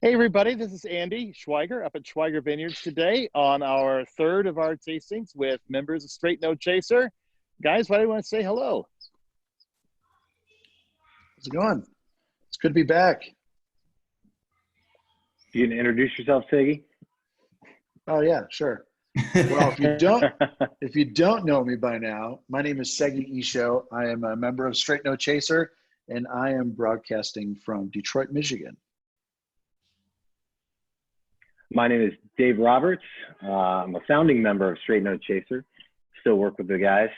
Hey everybody, this is Andy Schweiger up at Schweiger Vineyards today on our third of our tastings with members of Straight No Chaser. Guys, why do you want to say hello? How's it going? It's good to be back. You can introduce yourself, Siggy? Oh yeah, sure. Well, if you don't know me by now, my name is Segi Isho. I am a member of Straight No Chaser, and I am broadcasting from Detroit, Michigan. My name is Dave Roberts. I'm a founding member of Straight No Chaser. Still work with the guys,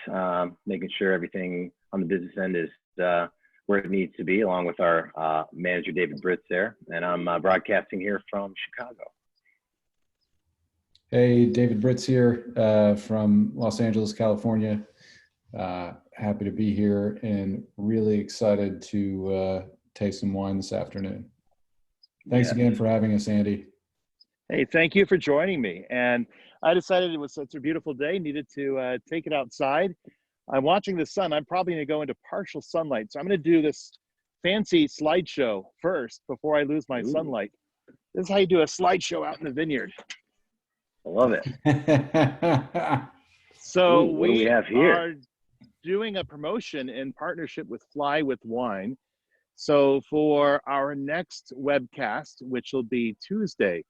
making sure everything on the business end is where it needs to be, along with our manager, David Britz there. And I'm broadcasting here from Chicago. Hey, David Britz here from Los Angeles, California. Happy to be here and really excited to taste some wine this afternoon. Thanks again for having us, Andy. Hey, thank you for joining me. And I decided it was such a beautiful day, needed to take it outside. I'm watching the sun. I'm probably going to go into partial sunlight. So I'm going to do this fancy slideshow first before I lose my sunlight. This is how you do a slideshow out in the vineyard. I love it. So what do we have here? Are doing a promotion in partnership with Fly with Wine. So for our next webcast, which will be Tuesday,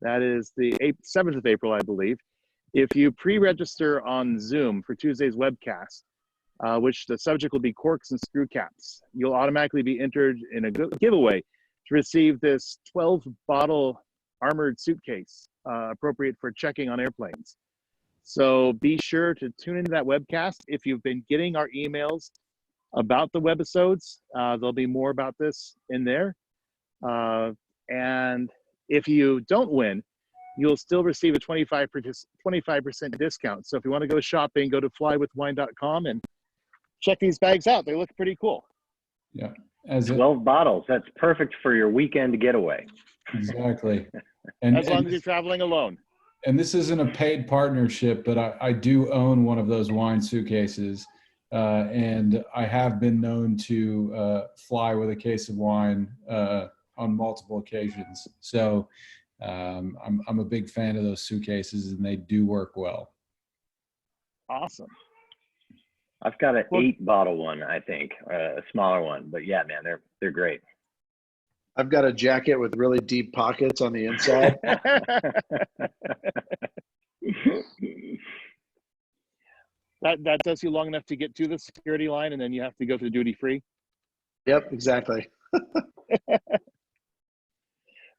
that is the 7th of April, I believe. If you pre-register on Zoom for Tuesday's webcast, which the subject will be corks and screw caps, you'll automatically be entered in a giveaway to receive this 12-bottle armored suitcase, appropriate for checking on airplanes. So be sure to tune into that webcast. If you've been getting our emails about the webisodes, there'll be more about this in there. And if you don't win, you'll still receive a 25% discount. So if you want to go shopping, go to flywithwine.com and check these bags out. They look pretty cool. Yeah. 12 bottles. That's perfect for your weekend getaway. Exactly. As long as you're traveling alone. And this isn't a paid partnership, but I do own one of those wine suitcases. And I have been known to fly with a case of wine on multiple occasions. So I'm a big fan of those suitcases, and they do work well. Awesome. I've got an 8-bottle one, I think, a smaller one. But yeah, man, they're great. I've got a jacket with really deep pockets on the inside. That does you long enough to get to the security line, and then you have to go to the duty free. Yep, exactly.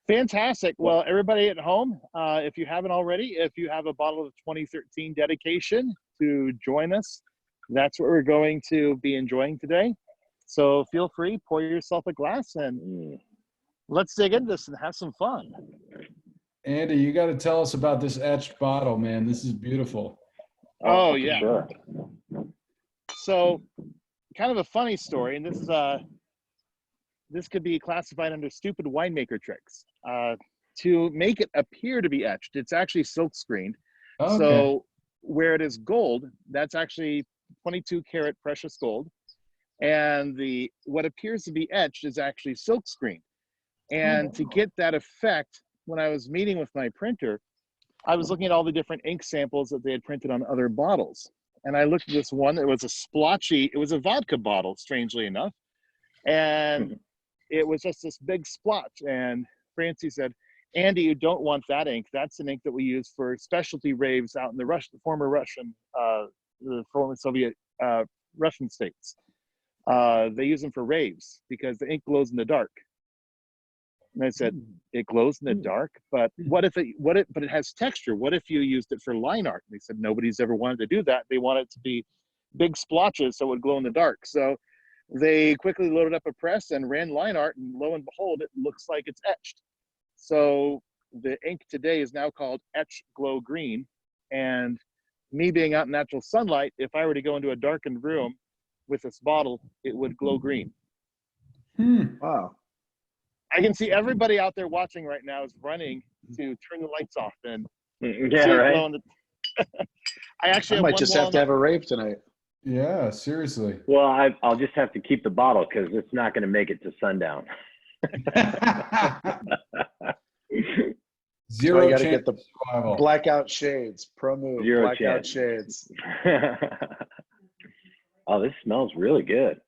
Fantastic. Well, everybody at home, if you haven't already, if you have a bottle of 2013 dedication to join us, that's what we're going to be enjoying today. So feel free, pour yourself a glass, and let's dig into this and have some fun. Andy, you got to tell us about this etched bottle, man. This is beautiful. Oh yeah. Sure. So kind of a funny story, and this could be classified under stupid winemaker tricks. To make it appear to be etched, it's actually silk screened. Okay. So where it is gold, that's actually 22 karat precious gold. And what appears to be etched is actually silk screened. And to get that effect, when I was meeting with my printer, I was looking at all the different ink samples that they had printed on other bottles. And I looked at this one that was a splotchy, it was a vodka bottle, strangely enough. And it was just this big splotch. And Francie said, Andy, you don't want that ink. That's an ink that we use for specialty raves out in the former Soviet Russian states. They use them for raves because the ink glows in the dark. And I said, it glows in the dark, but but it has texture. What if you used it for line art? And they said, nobody's ever wanted to do that. They want it to be big splotches so it would glow in the dark. So they quickly loaded up a press and ran line art, and lo and behold, it looks like it's etched. So the ink today is now called Etch Glow Green. And me being out in natural sunlight, if I were to go into a darkened room with this bottle, it would glow green. Wow. I can see everybody out there watching right now is running to turn the lights off and Yeah, right. I might just have to have a rave tonight. Yeah, seriously. Well, I'll just have to keep the bottle because it's not going to make it to sundown. Zero gotta chance get the of survival. blackout shades. Pro move. Zero Blackout chance. shades. Oh, this smells really good.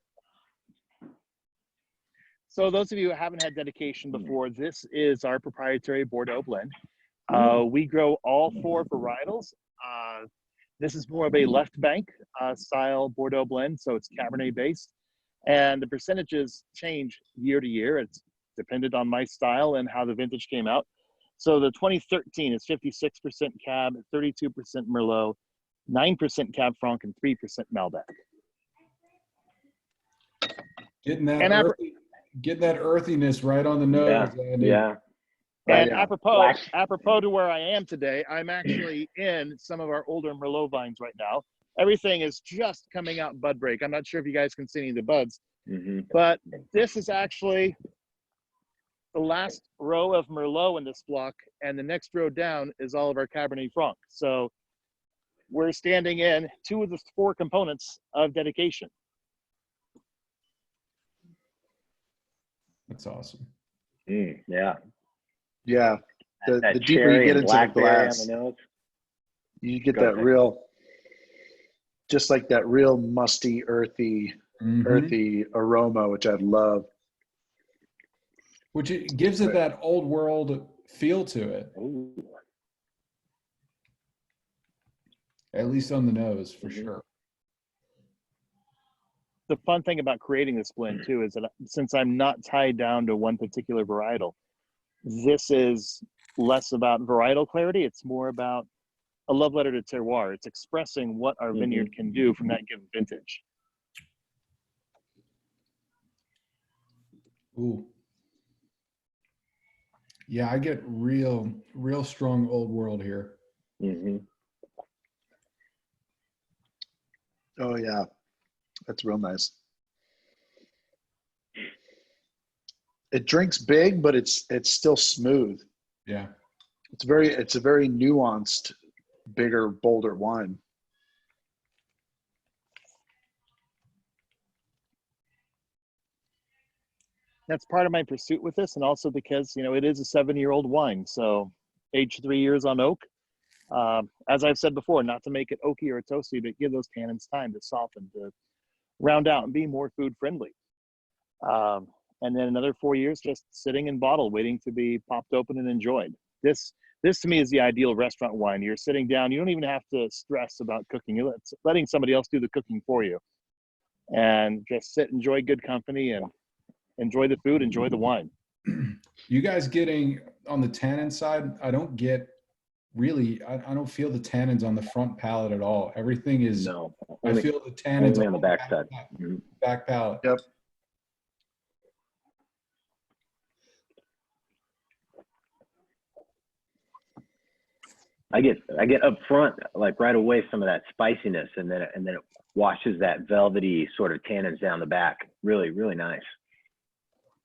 So those of you who haven't had dedication before, this is our proprietary Bordeaux blend. We grow all 4 varietals. This is more of a left bank style Bordeaux blend, so it's Cabernet based. And the percentages change year to year. It's dependent on my style and how the vintage came out. So the 2013 is 56% Cab, 32% Merlot, 9% Cab Franc, and 3% Malbec. Getting that, And getting that earthiness right on the nose, Andy. Yeah. And Yeah. apropos to where I am today, I'm actually in some of our older Merlot vines right now. Everything is just coming out bud break. I'm not sure if you guys can see any of the buds, but this is actually the last row of Merlot in this block, and the next row down is all of our Cabernet Franc. So we're standing in 2 of the 4 components of dedication. That's awesome. Yeah. Yeah. The That deeper you cherry get and into the blackberry glass, on the nose. you get Go that ahead. real, just like that real musty, earthy aroma, which I love. Which it gives it that old world feel to it, Ooh. at least on the nose, for sure. The fun thing about creating this blend too is that since I'm not tied down to one particular varietal, this is less about varietal clarity. It's more about a love letter to terroir. It's expressing what our vineyard can do from that given vintage. Ooh. Yeah, I get real strong old world here. Oh yeah, that's real nice. It drinks big, but it's still smooth. Yeah. It's a very nuanced, bigger, bolder wine. That's part of my pursuit with this, and also because, you know, it is a 7-year-old wine, so aged 3 years on oak. As I've said before, not to make it oaky or toasty, but give those tannins time to soften, to round out and be more food friendly. And then another 4 years just sitting in bottle, waiting to be popped open and enjoyed. This to me is the ideal restaurant wine. You're sitting down, you don't even have to stress about cooking. You're letting somebody else do the cooking for you, and just sit, enjoy good company, and enjoy the food, enjoy the wine. You guys getting on the tannin side? I don't get really, I don't feel the tannins on the front palate at all. Everything is, No. I feel the tannins on the back side. Back palate. Yep. I get up front, like right away, some of that spiciness, and then it washes that velvety sort of tannins down the back. Really, really nice.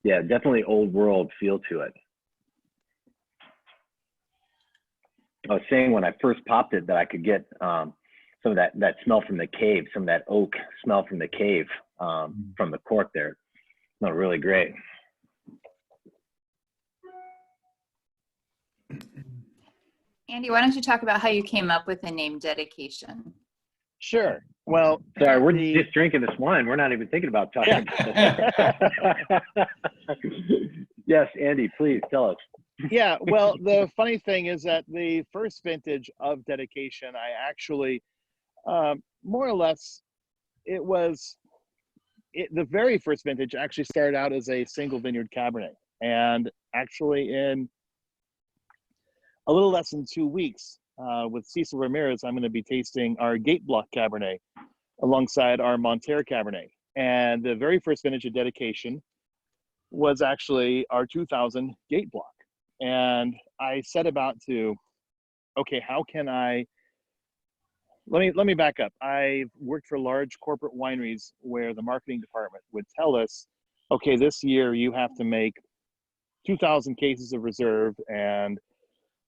Yeah, definitely old world feel to it. I was saying when I first popped it that I could get some of that smell from the cave, some of that oak smell from the cave, from the cork there. Smelled really great. Andy, why don't you talk about how you came up with the name Dedication? Sure. Well, Sorry, we're just drinking this wine. We're not even thinking about talking about this. Yes, Andy, please tell us. Yeah, well, the funny thing is that the first vintage of Dedication, I actually, more or less, the very first vintage actually started out as a single vineyard Cabernet. And actually in a little less than 2 weeks, with Cecil Ramirez, I'm going to be tasting our Gate Block Cabernet alongside our Monterre Cabernet. And the very first vintage of Dedication was actually our 2000 Gate Block. And I set about to, okay, how can let me back up. I've worked for large corporate wineries where the marketing department would tell us, okay, this year you have to make 2,000 cases of reserve and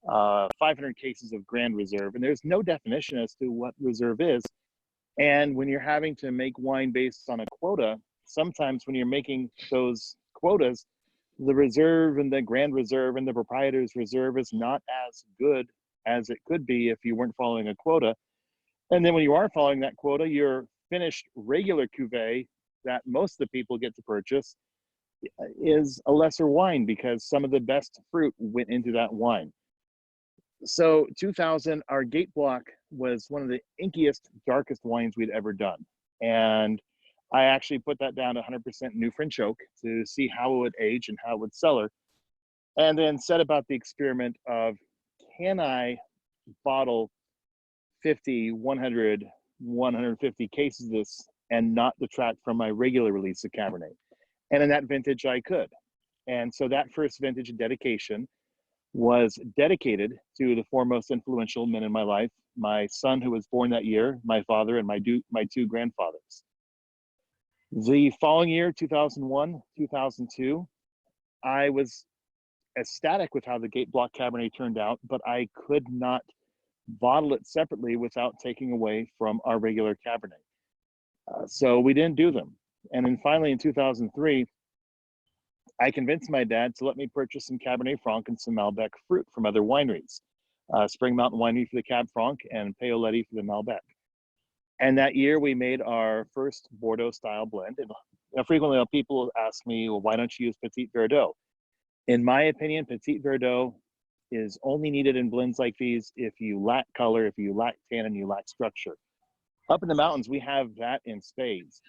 500 cases of Grand Reserve. And there's no definition as to what reserve is. And when you're having to make wine based on a quota, sometimes when you're making those quotas, the reserve and the grand reserve and the proprietor's reserve is not as good as it could be if you weren't following a quota. And then when you are following that quota, your finished regular cuvee that most of the people get to purchase is a lesser wine because some of the best fruit went into that wine. So 2000, our gate block was one of the inkiest, darkest wines we'd ever done. And I actually put that down to 100% new French oak to see how it would age and how it would cellar. And then set about the experiment of, can I bottle 50, 100, 150 cases of this and not detract from my regular release of Cabernet? And in that vintage, I could. And so that first vintage dedication was dedicated to the four most influential men in my life: my son, who was born that year, my father, and my two grandfathers. The following year, 2001, 2002, I was ecstatic with how the gate block Cabernet turned out, but I could not bottle it separately without taking away from our regular Cabernet. So we didn't do them. And then finally in 2003, I convinced my dad to let me purchase some Cabernet Franc and some Malbec fruit from other wineries. Spring Mountain Winery for the Cab Franc and Paoletti for the Malbec. And that year we made our first Bordeaux style blend. And frequently people ask me, well, why don't you use Petit Verdot? In my opinion, Petit Verdot is only needed in blends like these if you lack color, if you lack tannin, you lack structure. Up in the mountains, we have that in spades.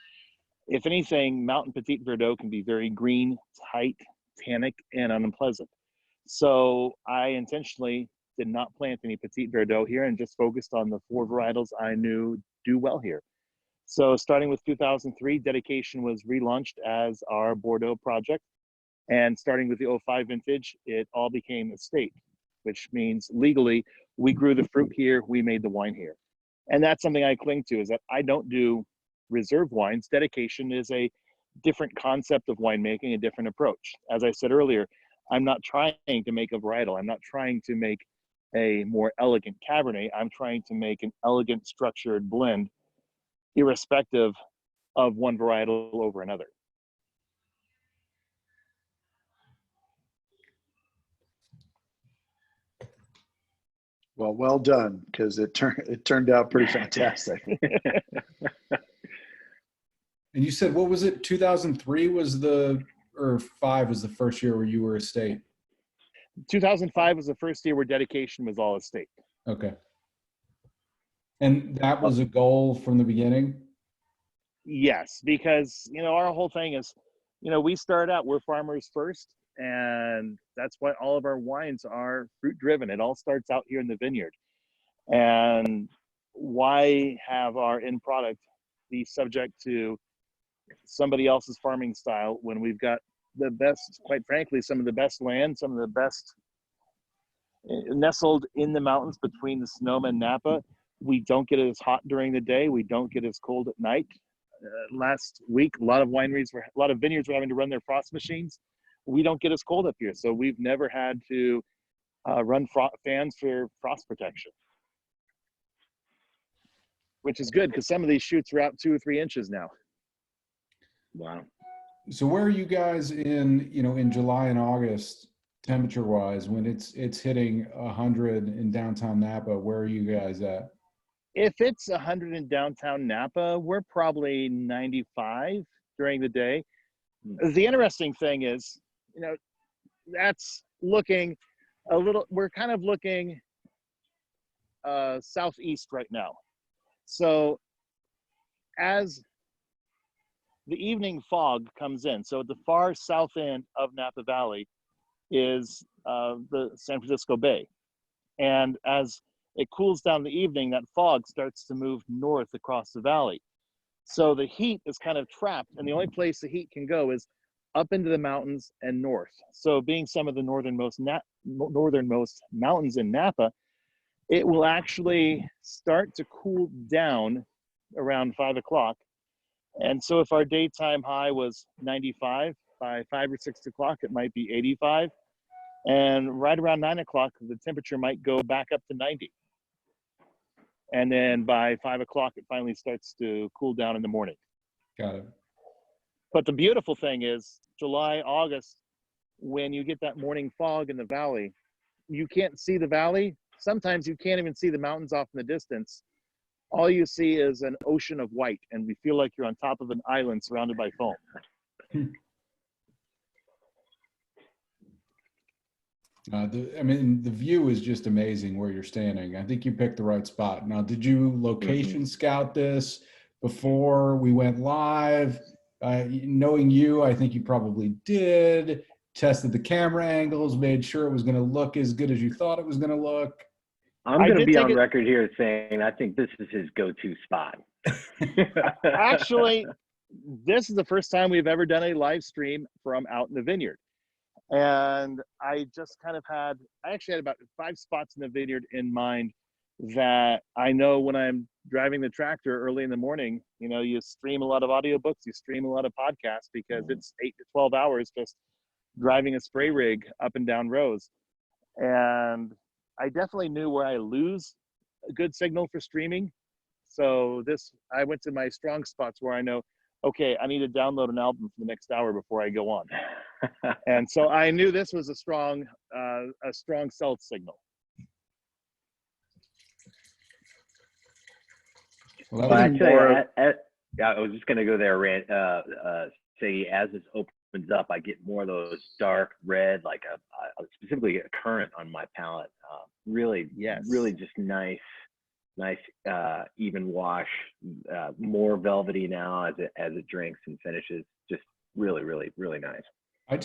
If anything, Mountain Petit Verdot can be very green, tight, tannic, and unpleasant. So I intentionally did not plant any Petit Verdot here and just focused on the four varietals I knew do well here. So starting with 2003, dedication was relaunched as our Bordeaux project. And starting with the 05 vintage, it all became estate, which means legally we grew the fruit here, we made the wine here. And that's something I cling to, is that I don't do reserve wines. Dedication is a different concept of winemaking, a different approach. As I said earlier, I'm not trying to make a varietal. I'm not trying to make a more elegant Cabernet. I'm trying to make an elegant, structured blend, irrespective of one varietal over another. Well done, because it turned out pretty fantastic. And you said, what was it? 2003 was or 5 was the first year where you were estate? 2005 was the first year where dedication was all estate. Okay. And that was a goal from the beginning? Yes, because, our whole thing is, we started out, we're farmers first, and that's why all of our wines are fruit driven. It all starts out here in the vineyard. And why have our end product be subject to somebody else's farming style when we've got the best, quite frankly, some of the best land, some of the best nestled in the mountains between the Sonoma and Napa. We don't get it as hot during the day. We don't get as cold at night. Last week, a lot of vineyards were having to run their frost machines. We don't get as cold up here. So we've never had to run fans for frost protection, which is good because some of these shoots are out 2 or 3 inches now. Wow. So where are you guys in July and August, temperature wise, when it's hitting 100 in downtown Napa? Where are you guys at? If it's 100 in downtown Napa, we're probably 95 during the day. The interesting thing is, that's looking a little, we're kind of looking southeast right now. So as the evening fog comes in, so at the far south end of Napa Valley is the San Francisco Bay. And as it cools down in the evening, that fog starts to move north across the valley. So the heat is kind of trapped, and the only place the heat can go is up into the mountains and north. So being some of the northernmost mountains in Napa, it will actually start to cool down around 5 o'clock. And so if our daytime high was 95, by 5 or 6 o'clock, it might be 85. And right around 9 o'clock, the temperature might go back up to 90. And then by 5 o'clock, it finally starts to cool down in the morning. Got it. But the beautiful thing is July, August, when you get that morning fog in the valley, you can't see the valley. Sometimes you can't even see the mountains off in the distance. All you see is an ocean of white, and we feel like you're on top of an island surrounded by foam. The view is just amazing where you're standing. I think you picked the right spot. Now, did you location scout this before we went live? Knowing you, I think you probably did. Tested the camera angles, made sure it was going to look as good as you thought it was going to look. I'm going to be on record here saying I think this is his go-to spot. Actually, this is the first time we've ever done a live stream from out in the vineyard. And I just kind of I actually had about 5 spots in the vineyard in mind that I know when I'm driving the tractor early in the morning, you know, you stream a lot of audiobooks, you stream a lot of podcasts because it's 8 to 12 hours just driving a spray rig up and down rows. And I definitely knew where I lose a good signal for streaming. So I went to my strong spots where I know, okay, I need to download an album for the next hour before I go on. And so I knew this was a strong cell signal. Well, I tell you, I was just going to go there, Rand. Say as this opens up, I get more of those dark red, like specifically a currant on my palate. Really just nice, even wash, more velvety now as it drinks and finishes. Just really, really, really nice. I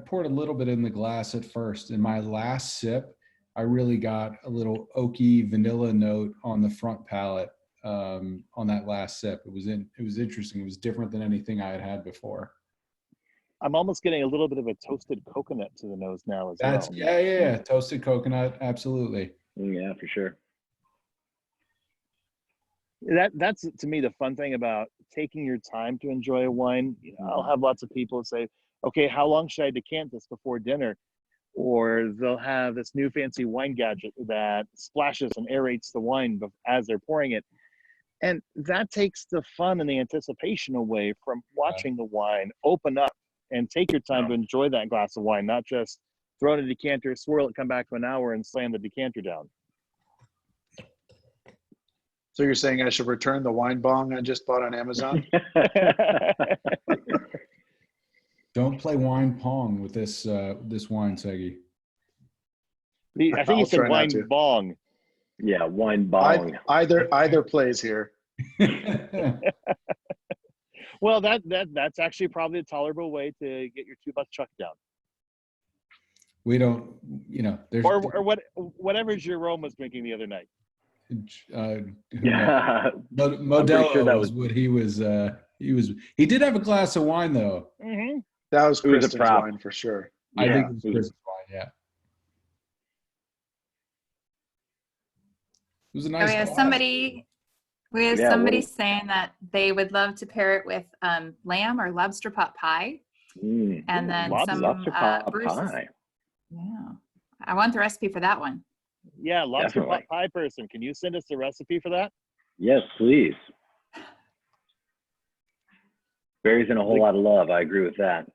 poured a little bit in the glass at first. In my last sip, I really got a little oaky vanilla note on the front palate on that last sip. It was interesting. It was different than anything I had before. I'm almost getting a little bit of a toasted coconut to the nose now as well. Yeah. Toasted coconut, absolutely. Yeah, for sure. That's to me the fun thing about taking your time to enjoy a wine. You know, I'll have lots of people say, okay, how long should I decant this before dinner? Or they'll have this new fancy wine gadget that splashes and aerates the wine as they're pouring it. And that takes the fun and the anticipation away from watching the wine open up and take your time to enjoy that glass of wine, not just throw it in a decanter, swirl it, come back to an hour and slam the decanter down. So you're saying I should return the wine bong I just bought on Amazon? Don't play wine pong with this wine, Segi. I think you said wine bong. Yeah, wine bong. Either plays here. Well, that's actually probably a tolerable way to get your $2 chuck down. We don't, there's whatever Jerome was drinking the other night. Modelo sure was what he was. He did have a glass of wine though. Mm-hmm. That was Kristen's wine for sure. I think it was Kristen's wine. Yeah. It was a nice. We have somebody saying that they would love to pair it with lamb or lobster pot pie, and then lobster pot Bruce. Pie. Yeah, I want the recipe for that one. Yeah, lobster pot pie person. Can you send us the recipe for that? Yes, please. Berries and a whole lot of love. I agree with that.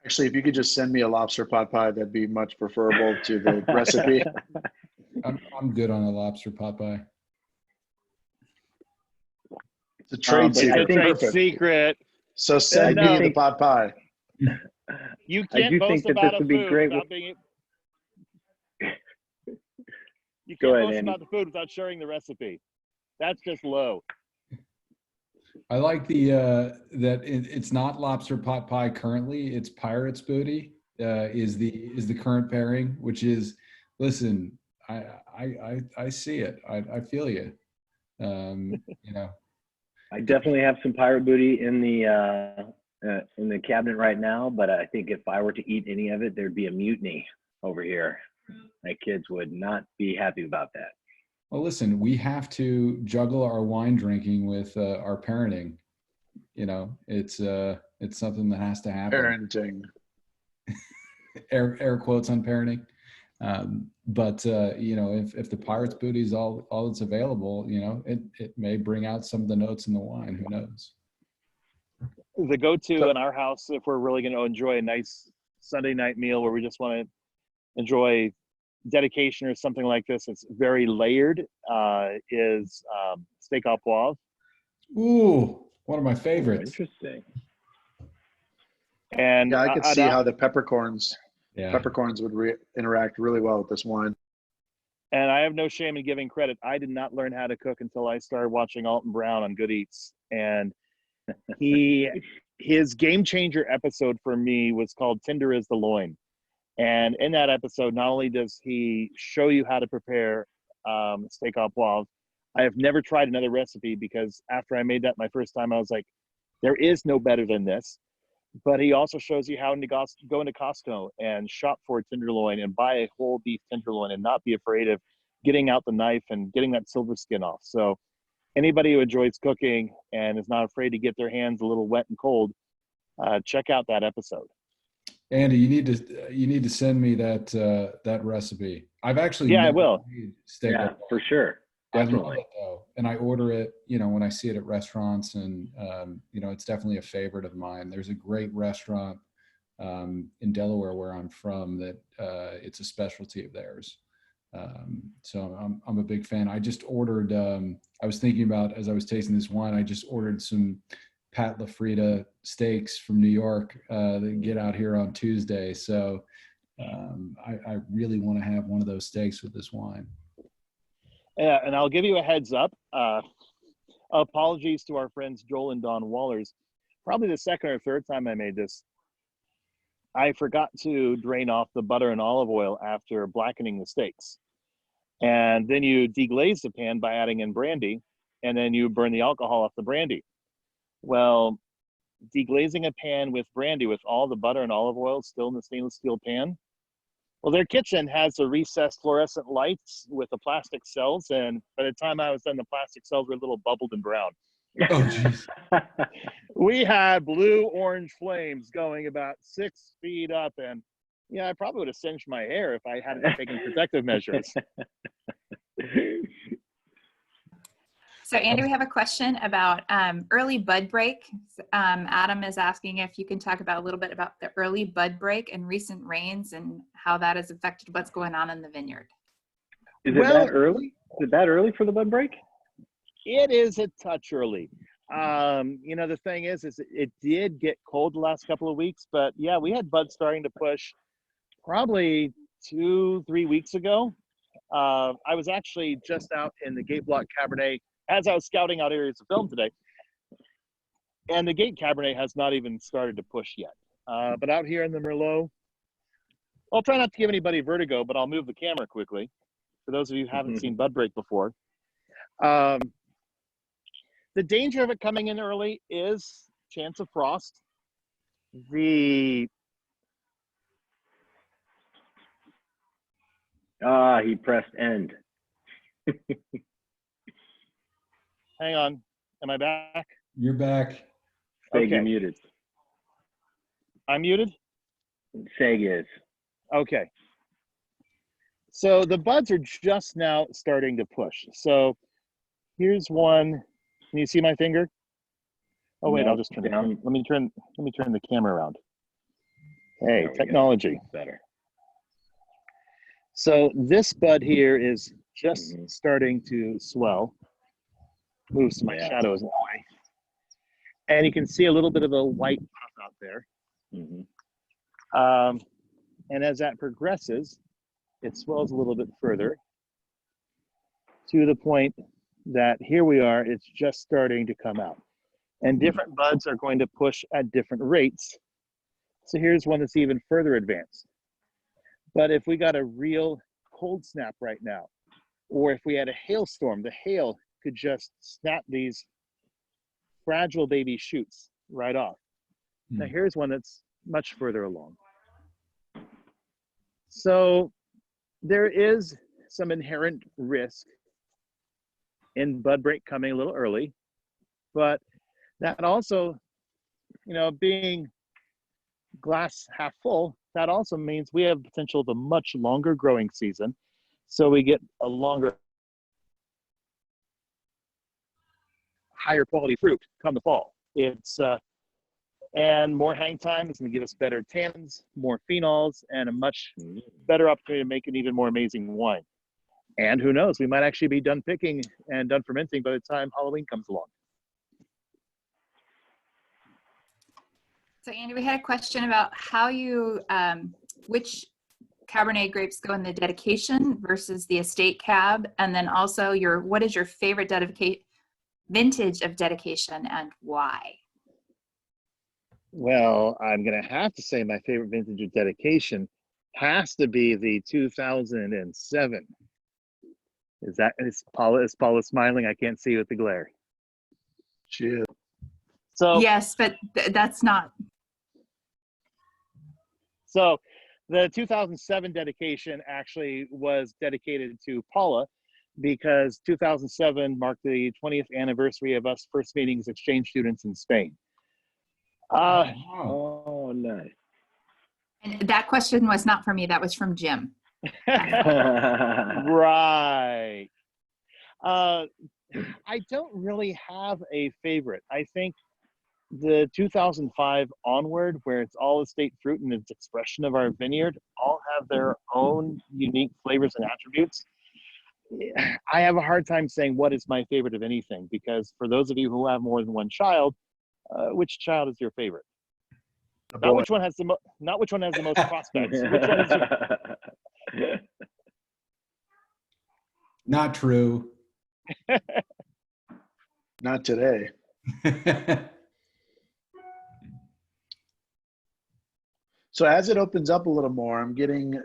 Actually, if you could just send me a lobster pot pie, that'd be much preferable to the recipe. I'm good on a lobster pot pie. It's a trade secret. It's a trade secret. So send me the pot pie. You can't boast about a food without being. You can't boast about the food without sharing the recipe. That's just low. I like that it's not lobster pot pie currently. It's Pirate's Booty is the current pairing, which is, listen, I see it. I feel you. I definitely have some Pirate Booty in the cabinet right now, but I think if I were to eat any of it, there'd be a mutiny over here. My kids would not be happy about that. Well, listen, we have to juggle our wine drinking with our parenting. It's something that has to happen. Parenting. air quotes on parenting. But if the Pirate's Booty is all that's available, it may bring out some of the notes in the wine. Who knows? the go-to So- in our house, if we're really going to enjoy a nice Sunday night meal where we just want to enjoy dedication or something like this, it's very layered, is steak au poivre. Ooh, one of my Oh, favorites. interesting. And Yeah, I could see how the peppercorns Yeah. would interact really well with this wine. And I have no shame in giving credit. I did not learn how to cook until I started watching Alton Brown on Good Eats. And his game changer episode for me was called Tender is the Loin. And in that episode, not only does he show you how to prepare steak au poivre, I have never tried another recipe, because after I made that my first time, I was like, there is no better than this. But he also shows you how to go into Costco and shop for a tenderloin and buy a whole beef tenderloin and not be afraid of getting out the knife and getting that silver skin off. So anybody who enjoys cooking and is not afraid to get their hands a little wet and cold, check out that episode. Andy, you need to send me that recipe. I've actually Yeah, I never will. made steak Yeah, au poivre. for sure. I love Definitely. it though, and I order it, when I see it at restaurants, and it's definitely a favorite of mine. There's a great restaurant in Delaware where I'm from that it's a specialty of theirs. So I'm a big fan. I just ordered. I was thinking about, as I was tasting this wine, I just ordered some Pat LaFrida steaks from New York that get out here on Tuesday. So I really want to have one of those steaks with this wine. Yeah, and I'll give you a heads up. Apologies to our friends Joel and Don Wallers. Probably the second or third time I made this, I forgot to drain off the butter and olive oil after blackening the steaks. And then you deglaze the pan by adding in brandy, and then you burn the alcohol off the brandy. Well, deglazing a pan with brandy with all the butter and olive oil still in the stainless steel pan, well, their kitchen has the recessed fluorescent lights with the plastic cells, and by the time I was done, the plastic cells were a little bubbled and brown. Oh, geez. We had blue-orange flames going about 6 feet up, and yeah, I probably would have singed my hair if I hadn't taken protective measures. So Andy, we have a question about early bud break. Adam is asking if you can talk about a little bit about the early bud break and recent rains and how that has affected what's going on in the vineyard. Is it that early? Is it that early for the bud break? It is a touch early. The thing is it did get cold the last couple of weeks, but yeah, we had buds starting to push probably 2-3 weeks ago. I was actually just out in the Gate Block Cabernet as I was scouting out areas of film today, and the Gate Cabernet has not even started to push yet. But out here in the Merlot, I'll try not to give anybody vertigo, but I'll move the camera quickly for those of you who haven't seen bud break before. The danger of it coming in early is chance of frost. He pressed end. Hang on, am I back? You're back. Seg, Okay. you're muted. I'm muted? Seg is. Okay. So the buds are just now starting to push. So here's one. Can you see my finger? Oh wait, No, I'll just turn down. let me turn the camera around. Hey, There we go. technology. Better. So this bud here is just starting to swell. Move some of my shadows in the way. And you can see a little bit of a white puff out there. And as that progresses, it swells a little bit further to the point that here we are, it's just starting to come out. And different buds are going to push at different rates. So here's one that's even further advanced. But if we got a real cold snap right now, or if we had a hailstorm, the hail could just snap these fragile baby shoots right off. Now here's one that's much further along. So there is some inherent risk in bud break coming a little early, but that also, being glass half full, that also means we have potential of a much longer growing season. So we get a longer, higher quality fruit come the fall. It's And more hang time is going to give us better tannins, more phenols, and a much better opportunity to make an even more amazing wine. And who knows, we might actually be done picking and done fermenting by the time Halloween comes along. So Andy, we had a question about how you, which Cabernet grapes go in the dedication versus the estate cab, and then also what is your favorite vintage of dedication and why? Well, I'm going to have to say my favorite vintage of dedication has to be the 2007. Is Paula smiling? I can't see with the glare. Cheers. So yes, but that's not. So the 2007 dedication actually was dedicated to Paula because 2007 marked the 20th anniversary of us first meeting as exchange students in Spain. Oh, nice. And that question was not for me. That was from Jim. Right. I don't really have a favorite. I think the 2005 onward, where it's all estate fruit and its expression of our vineyard, all have their own unique flavors and attributes. I have a hard time saying what is my favorite of anything, because for those of you who have more than one child, which child is your favorite? Not which one has the most prospects. Which one is your... Not true. Not today. So as it opens up a little more, I'm getting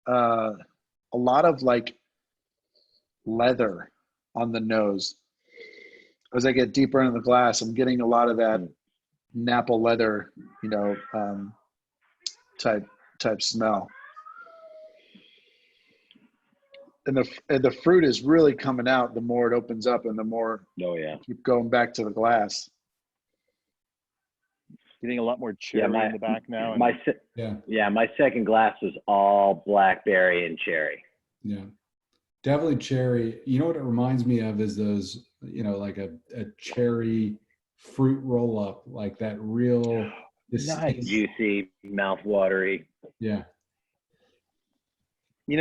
a lot of like leather on the nose. As I get deeper into the glass, I'm getting a lot of that Napa leather, type smell. And the fruit is really coming out the more it opens up and the more I keep going back to the glass. Getting a lot more cherry in the back now. My second glass was all blackberry and cherry. Yeah, definitely cherry. You know what it reminds me of is those, like a cherry fruit roll up, like that real nice, juicy, mouth-watery. Yeah.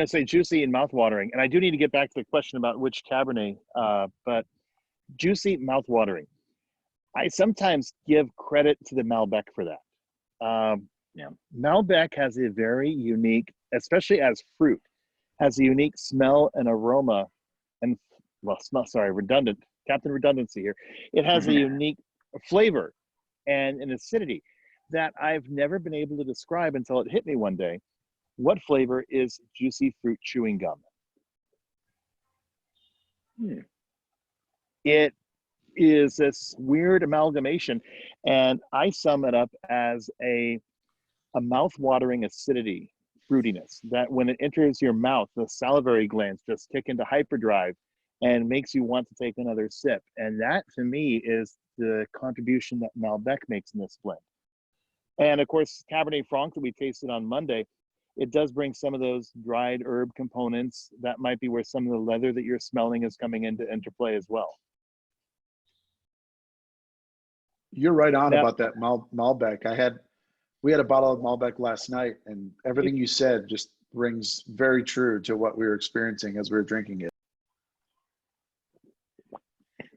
Say juicy and mouth-watering. And I do need to get back to the question about which Cabernet, but juicy, mouth-watering. I sometimes give credit to the Malbec for that. Malbec has a very unique, especially as fruit, has a unique smell and aroma, and redundant, Captain Redundancy here. It has a unique flavor and an acidity that I've never been able to describe until it hit me one day. What flavor is juicy fruit chewing gum? It is this weird amalgamation, and I sum it up as a mouth-watering acidity, fruitiness, that when it enters your mouth, the salivary glands just kick into hyperdrive and makes you want to take another sip. And that, to me, is the contribution that Malbec makes in this blend. And of course, Cabernet Franc that we tasted on Monday, it does bring some of those dried herb components. That might be where some of the leather that you're smelling is coming into interplay as well. You're right on about that Malbec. We had a bottle of Malbec last night, and everything you said just rings very true to what we were experiencing as we were drinking it.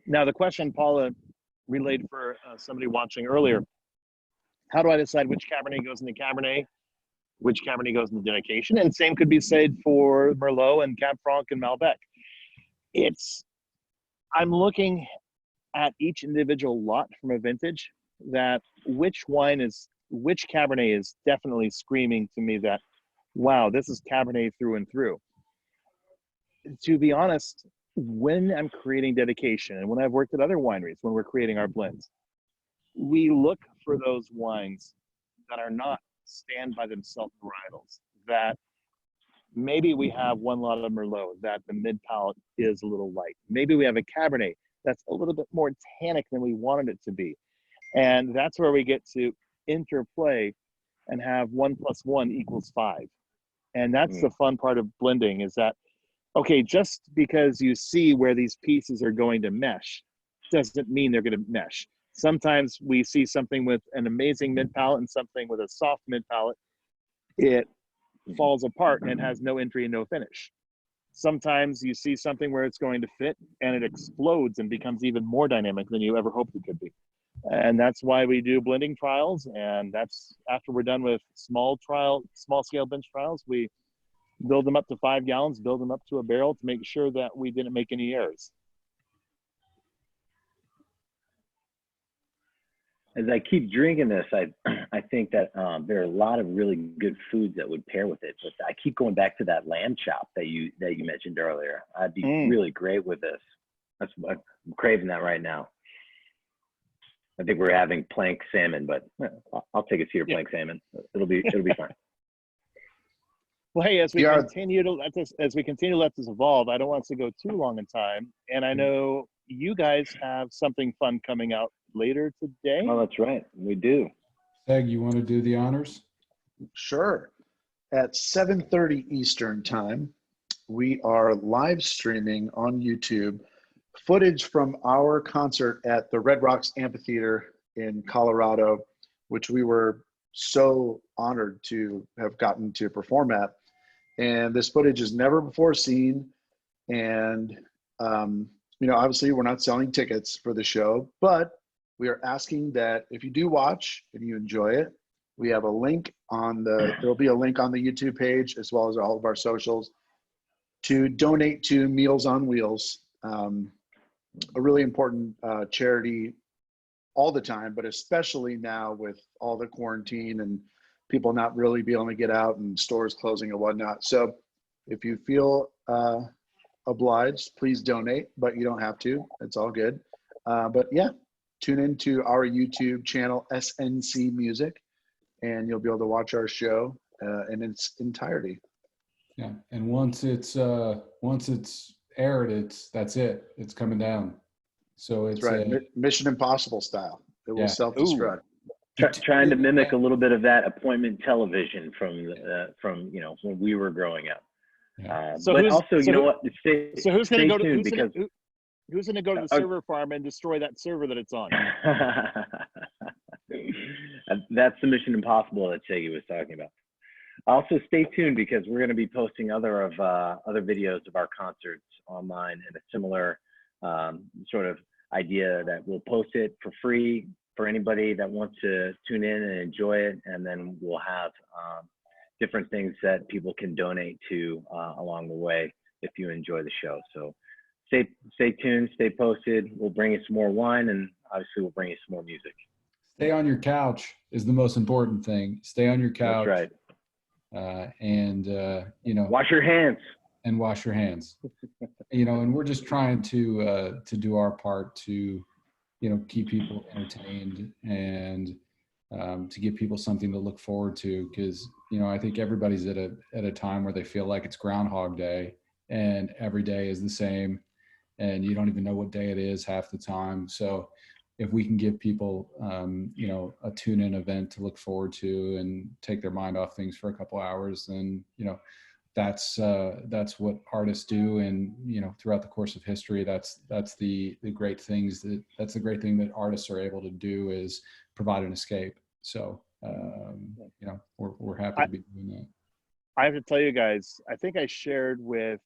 Now, the question Paula relayed for somebody watching earlier, how do I decide which Cabernet goes in the Cabernet, which Cabernet goes in the dedication? And same could be said for Merlot and Cab Franc and Malbec. I'm looking at each individual lot from a vintage, that which Cabernet is definitely screaming to me that, wow, this is Cabernet through and through. To be honest, when I'm creating dedication and when I've worked at other wineries, when we're creating our blends, we look for those wines that are not stand by themselves varietals, that maybe we have one lot of Merlot that the mid palate is a little light. Maybe we have a Cabernet that's a little bit more tannic than we wanted it to be. And that's where we get to interplay and have 1 + 1 = 5. And that's the fun part of blending, is that, okay, just because you see where these pieces are going to mesh doesn't mean they're going to mesh. Sometimes we see something with an amazing mid palate and something with a soft mid palate. It falls apart and has no entry and no finish. Sometimes you see something where it's going to fit and it explodes and becomes even more dynamic than you ever hoped it could be. And that's why we do blending trials. And that's after we're done with small scale bench trials, we build them up to 5 gallons, build them up to a barrel to make sure that we didn't make any errors. As I keep drinking this, I think that there are a lot of really good foods that would pair with it. But I keep going back to that lamb chop that you mentioned earlier. I'd be really great with this. I'm craving that right now. I think we're having plank salmon, but I'll take a seat of plank salmon. It'll be fine. Well, hey, as we continue to let this evolve, I don't want us to go too long in time. And I know you guys have something fun coming out later today. Oh, that's right. We do. Peg, you want to do the honors? Sure. At 7:30 Eastern time, we are live streaming on YouTube footage from our concert at the Red Rocks Amphitheater in Colorado, which we were so honored to have gotten to perform at. And this footage is never before seen. And, obviously we're not selling tickets for the show, but we are asking that if you do watch and you enjoy it, we have a link there'll be a link on the YouTube page as well as all of our socials to donate to Meals on Wheels, a really important charity all the time, but especially now with all the quarantine and people not really being able to get out and stores closing and whatnot. So if you feel obliged, please donate, but you don't have to. It's all good. But yeah, tune into our YouTube channel, SNC Music, and you'll be able to watch our show in its entirety. Yeah, and once it's aired, that's it. It's coming down. So it's right. Mission Impossible style. It will self-destruct. Trying to mimic a little bit of that appointment television from when we were growing up. Yeah. But also, you know what? Who's going to go to who's going to go to the server farm and destroy that server that it's on? That's the Mission Impossible that Shaggy was talking about. Also, stay tuned because we're going to be posting other videos of our concerts online in a similar sort of idea that we'll post it for free for anybody that wants to tune in and enjoy it, and then we'll have different things that people can donate to along the way if you enjoy the show. So stay tuned, stay posted. We'll bring you some more wine, and obviously we'll bring you some more music. Stay on your couch is the most important thing. Stay on your couch. That's right. Wash your hands. And wash your hands. And we're just trying to do our part to, keep people entertained and to give people something to look forward to. Because, I think everybody's at a time where they feel like it's Groundhog Day and every day is the same and you don't even know what day it is half the time. So if we can give people, a tune-in event to look forward to and take their mind off things for a couple hours, then, that's what artists do. And, throughout the course of history, that's the great things that's the great thing that artists are able to do is provide an escape. So, we're happy to be doing that. I have to tell you guys, I think I shared with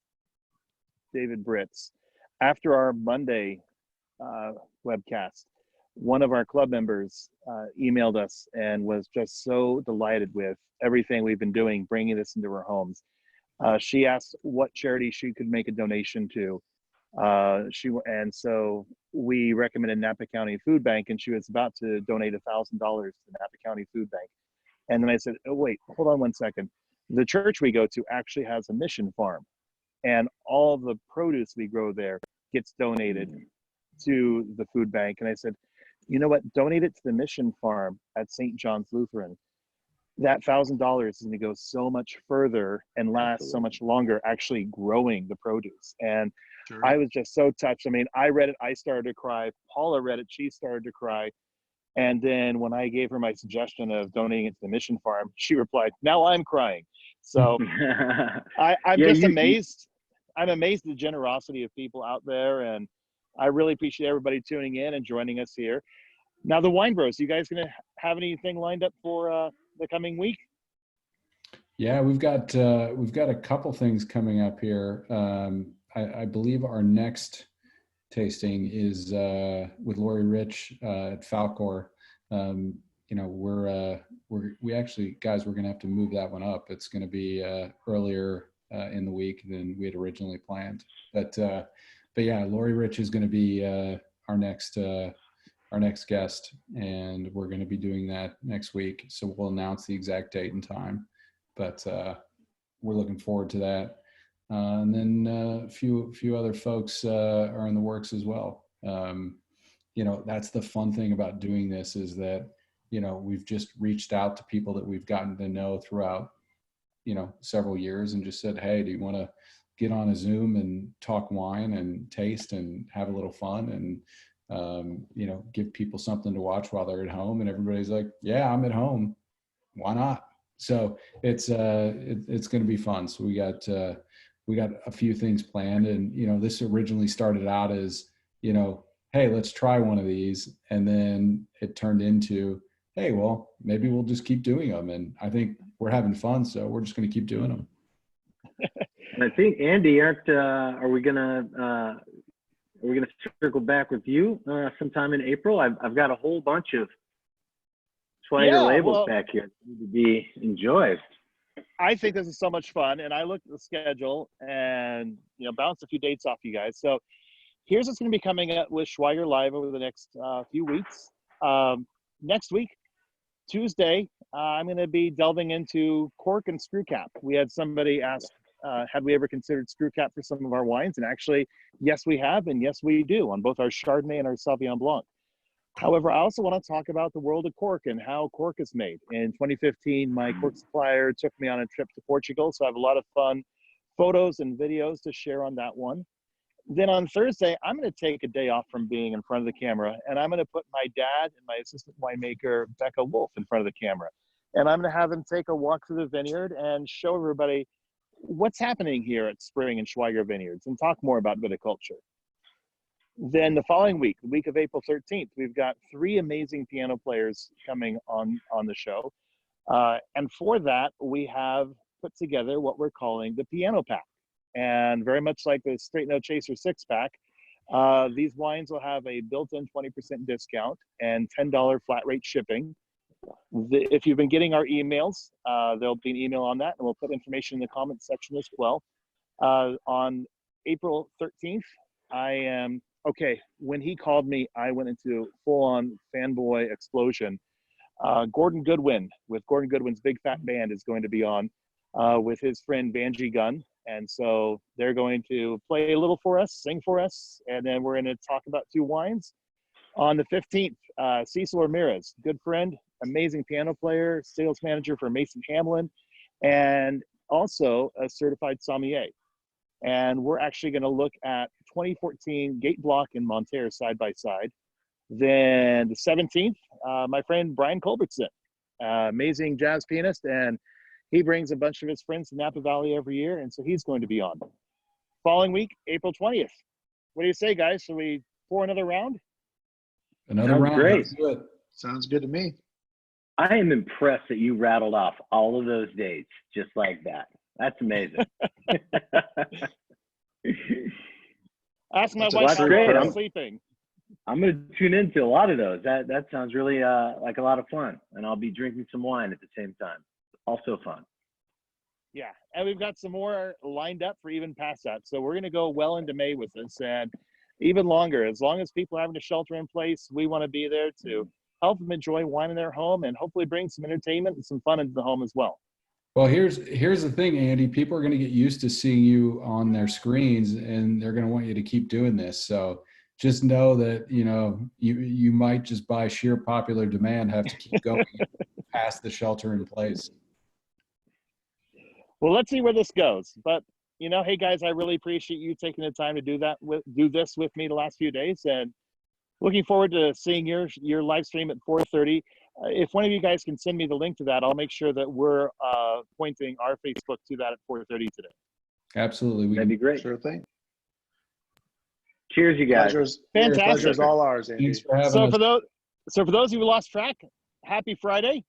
David Britz after our Monday webcast, one of our club members emailed us and was just so delighted with everything we've been doing, bringing this into our homes. She asked what charity she could make a donation to. And so we recommended Napa County Food Bank, and she was about to donate $1,000 to Napa County Food Bank. And then I said, oh, wait, hold on one second. The church we go to actually has a mission farm, and all the produce we grow there gets donated to the food bank. And I said, you know what, donate it to the mission farm at St. John's Lutheran. That $1,000 is going to go so much further and last so much longer actually growing the produce. And sure. I was just so touched. I mean, I read it, I started to cry. Paula read it, she started to cry. And then when I gave her my suggestion of donating it to the mission farm, she replied, now I'm crying. So I'm just amazed. I'm amazed at the generosity of people out there. And I really appreciate everybody tuning in and joining us here. Now the Wine Bros, you guys gonna have anything lined up for the coming week? Yeah, we've got a couple things coming up here. I believe our next tasting is with Lori Rich at Falcor. You know, we actually, guys, we're gonna have to move that one up. It's gonna be earlier in the week than we had originally planned. But yeah, Lori Rich is gonna be our next guest, and we're gonna be doing that next week. So we'll announce the exact date and time. But we're looking forward to that. And then a few other folks are in the works as well. You know, that's the fun thing about doing this, is that, you know, we've just reached out to people that we've gotten to know throughout, you know, several years, and just said, hey, do you want to get on a Zoom and talk wine and taste and have a little fun and, you know, give people something to watch while they're at home? And everybody's like, yeah, I'm at home. Why not? So it's going to be fun. So we got a few things planned, and, you know, this originally started out as, you know, hey, let's try one of these. And then it turned into, hey, well, maybe we'll just keep doing them. And I think we're having fun, so we're just going to keep doing them. And I think, Andy, are we gonna circle back with you sometime in April? I've got a whole bunch of Schweiger labels back here that need to be enjoyed. I think this is so much fun, and I looked at the schedule and, you know, bounced a few dates off you guys. So here's what's going to be coming up with Schweiger Live over the next few weeks. Next week, Tuesday, I'm going to be delving into cork and screw cap. We had somebody ask, had we ever considered screw cap for some of our wines? And actually, yes, we have, and yes, we do, on both our Chardonnay and our Sauvignon Blanc. However, I also want to talk about the world of cork and how cork is made. In 2015, my cork supplier took me on a trip to Portugal, so I have a lot of fun photos and videos to share on that one. Then on Thursday, I'm going to take a day off from being in front of the camera, and I'm going to put my dad and my assistant winemaker, Becca Wolf, in front of the camera. And I'm going to have them take a walk through the vineyard and show everybody what's happening here at Spring and Schweiger Vineyards, and talk more about viticulture. Then the following week, the week of April 13th, we've got 3 amazing piano players coming on the show. And for that, we have put together what we're calling the Piano Pack. And very much like the Straight No Chaser 6-pack, these wines will have a built-in 20% discount and $10 flat rate shipping. If you've been getting our emails, there'll be an email on that, and we'll put information in the comments section as well. On April 13th, when he called me, I went into full-on fanboy explosion. Gordon Goodwin, with Gordon Goodwin's Big Fat Band, is going to be on with his friend Banji Gunn. And so they're going to play a little for us, sing for us, and then we're going to talk about 2 wines. On the 15th, Cecil Ramirez, good friend, amazing piano player, sales manager for Mason Hamlin, and also a certified sommelier. And we're actually going to look at 2014 Gate Block and Monterre side by side. Then the 17th, my friend Brian Culbertson, amazing jazz pianist, and he brings a bunch of his friends to Napa Valley every year, and so he's going to be on. Following week, April 20th. What do you say, guys? Should we pour another round? Another round. Great. Sounds good to me. I am impressed that you rattled off all of those dates just like that. That's amazing. Ask my wife how I'm sleeping. I'm going to tune into a lot of those. That sounds really like a lot of fun, and I'll be drinking some wine at the same time. Also fun. Yeah, and we've got some more lined up for even past that. So we're going to go well into May with this, and even longer. As long as people are having to shelter in place, we want to be there to help them enjoy wine in their home and hopefully bring some entertainment and some fun into the home as well. Well, here's the thing, Andy. People are going to get used to seeing you on their screens, and they're going to want you to keep doing this. So just know that, you know, you might just by sheer popular demand have to keep going past the shelter in place. Well, let's see where this goes. But, you know, hey guys, I really appreciate you taking the time to do this with me the last few days, and looking forward to seeing your live stream at 4:30. If one of you guys can send me the link to that, I'll make sure that we're pointing our Facebook to that at 4:30 today. Absolutely. That'd be great. Sure thing. Cheers, you guys. Pleasure's Fantastic. all ours, Andy. Thanks for having So us. So for those of you who lost track, happy Friday.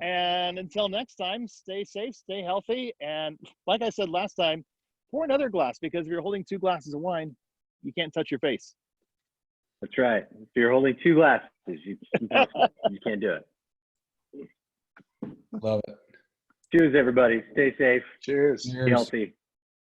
And until next time, stay safe, stay healthy. And like I said last time, pour another glass, because if you're holding 2 glasses of wine, you can't touch your face. That's right. If you're holding 2 glasses, you can't do it. Love it. Cheers, everybody. Stay safe. Cheers. Stay Cheers. healthy.